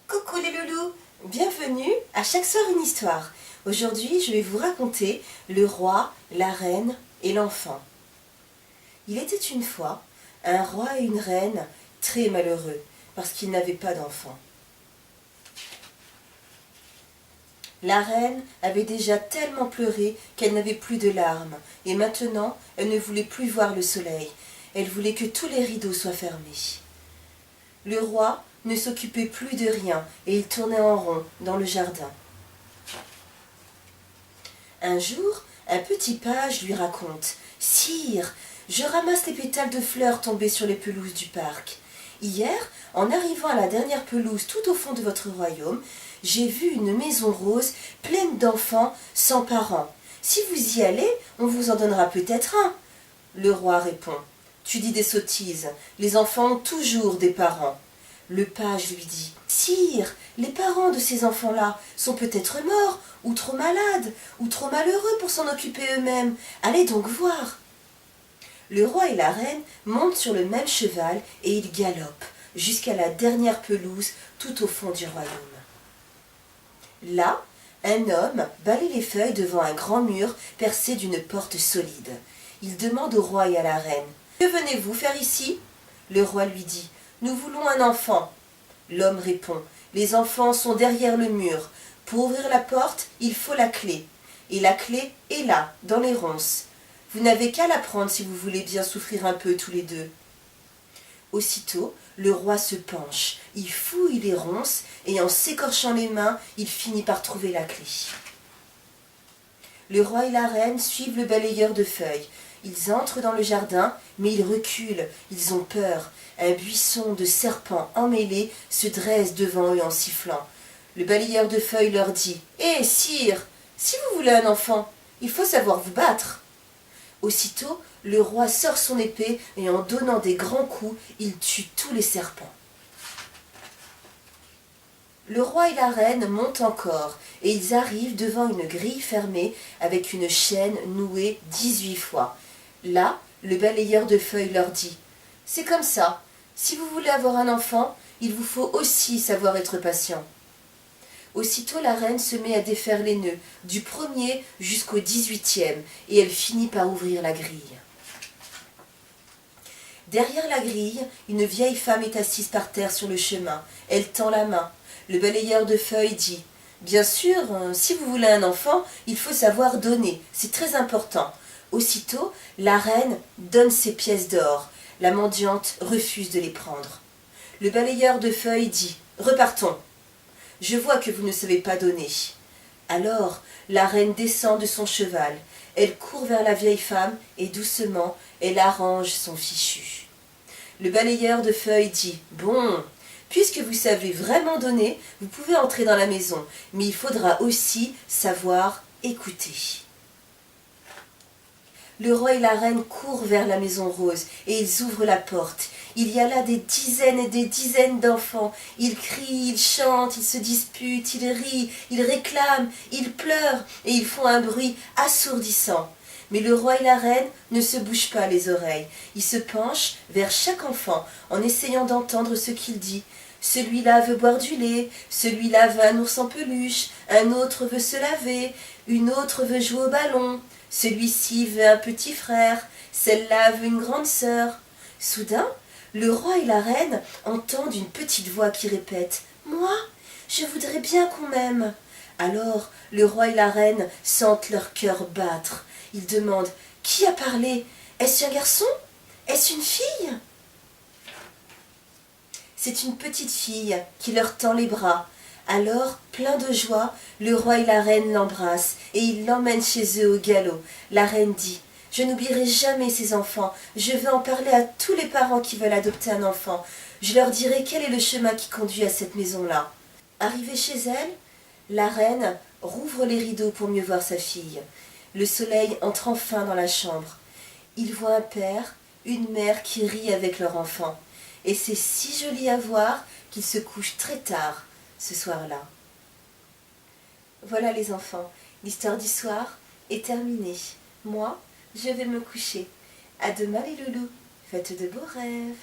Coucou les loulous, bienvenue à Chaque soir une histoire. Aujourd'hui, je vais vous raconter le roi, la reine et l'enfant. Il était une fois un roi et une reine très malheureux parce qu'ils n'avaient pas d'enfant. La reine avait déjà tellement pleuré qu'elle n'avait plus de larmes et maintenant elle ne voulait plus voir le soleil. Elle voulait que tous les rideaux soient fermés. Le roi ne s'occupait plus de rien et il tournait en rond dans le jardin. Un jour, un petit page lui raconte « Sire, je ramasse les pétales de fleurs tombés sur les pelouses du parc. Hier, en arrivant à la dernière pelouse tout au fond de votre royaume, j'ai vu une maison rose pleine d'enfants sans parents. Si vous y allez, on vous en donnera peut-être un. » Le roi répond « Tu dis des sottises, les enfants ont toujours des parents. » Le page lui dit « Sire, les parents de ces enfants-là sont peut-être morts, ou trop malades, ou trop malheureux pour s'en occuper eux-mêmes. Allez donc voir. » Le roi et la reine montent sur le même cheval et ils galopent jusqu'à la dernière pelouse tout au fond du royaume. Là, un homme balaye les feuilles devant un grand mur percé d'une porte solide. Il demande au roi et à la reine « Que venez-vous faire ici ?» Le roi lui dit « Nous voulons un enfant. » L'homme répond « Les enfants sont derrière le mur. Pour ouvrir la porte, il faut la clé. Et la clé est là, dans les ronces. Vous n'avez qu'à la prendre si vous voulez bien souffrir un peu tous les deux. » Aussitôt, le roi se penche, il fouille les ronces et en s'écorchant les mains, il finit par trouver la clé. Le roi et la reine suivent le balayeur de feuilles. Ils entrent dans le jardin, mais ils reculent, ils ont peur. Un buisson de serpents emmêlés se dresse devant eux en sifflant. Le balayeur de feuilles leur dit « Hé, sire, si vous voulez un enfant, il faut savoir vous battre. » Aussitôt, le roi sort son épée et en donnant des grands coups, il tue tous les serpents. Le roi et la reine montent encore et ils arrivent devant une grille fermée avec une chaîne nouée 18 fois. Là, le balayeur de feuilles leur dit « C'est comme ça, si vous voulez avoir un enfant, il vous faut aussi savoir être patient. » Aussitôt la reine se met à défaire les nœuds, du premier jusqu'au 18e, et elle finit par ouvrir la grille. Derrière la grille, une vieille femme est assise par terre sur le chemin. Elle tend la main. Le balayeur de feuilles dit « Bien sûr, si vous voulez un enfant, il faut savoir donner, c'est très important. » Aussitôt, la reine donne ses pièces d'or. La mendiante refuse de les prendre. Le balayeur de feuilles dit « Repartons. Je vois que vous ne savez pas donner. » Alors, la reine descend de son cheval. Elle court vers la vieille femme et doucement, elle arrange son fichu. Le balayeur de feuilles dit « Bon, puisque vous savez vraiment donner, vous pouvez entrer dans la maison, mais il faudra aussi savoir écouter. » Le roi et la reine courent vers la maison rose et ils ouvrent la porte. Il y a là des dizaines et des dizaines d'enfants. Ils crient, ils chantent, ils se disputent, ils rient, ils réclament, ils pleurent et ils font un bruit assourdissant. Mais le roi et la reine ne se bougent pas les oreilles. Ils se penchent vers chaque enfant en essayant d'entendre ce qu'il dit. Celui-là veut boire du lait, celui-là veut un ours en peluche, un autre veut se laver, une autre veut jouer au ballon. Celui-ci veut un petit frère, celle-là veut une grande sœur. Soudain, le roi et la reine entendent une petite voix qui répète « Moi, je voudrais bien qu'on m'aime. » Alors, le roi et la reine sentent leur cœur battre. Ils demandent « Qui a parlé? Est-ce un garçon? Est-ce une fille ?» C'est une petite fille qui leur tend les bras. Alors, plein de joie, le roi et la reine l'embrassent et ils l'emmènent chez eux au galop. La reine dit « Je n'oublierai jamais ces enfants. Je veux en parler à tous les parents qui veulent adopter un enfant. Je leur dirai quel est le chemin qui conduit à cette maison-là. » Arrivée chez elle, la reine rouvre les rideaux pour mieux voir sa fille. Le soleil entre enfin dans la chambre. Il voit un père, une mère qui rient avec leur enfant. Et c'est si joli à voir qu'ils se couchent très tard ce soir-là. Voilà les enfants, l'histoire du soir est terminée. Moi, je vais me coucher. À demain les loulous, faites de beaux rêves.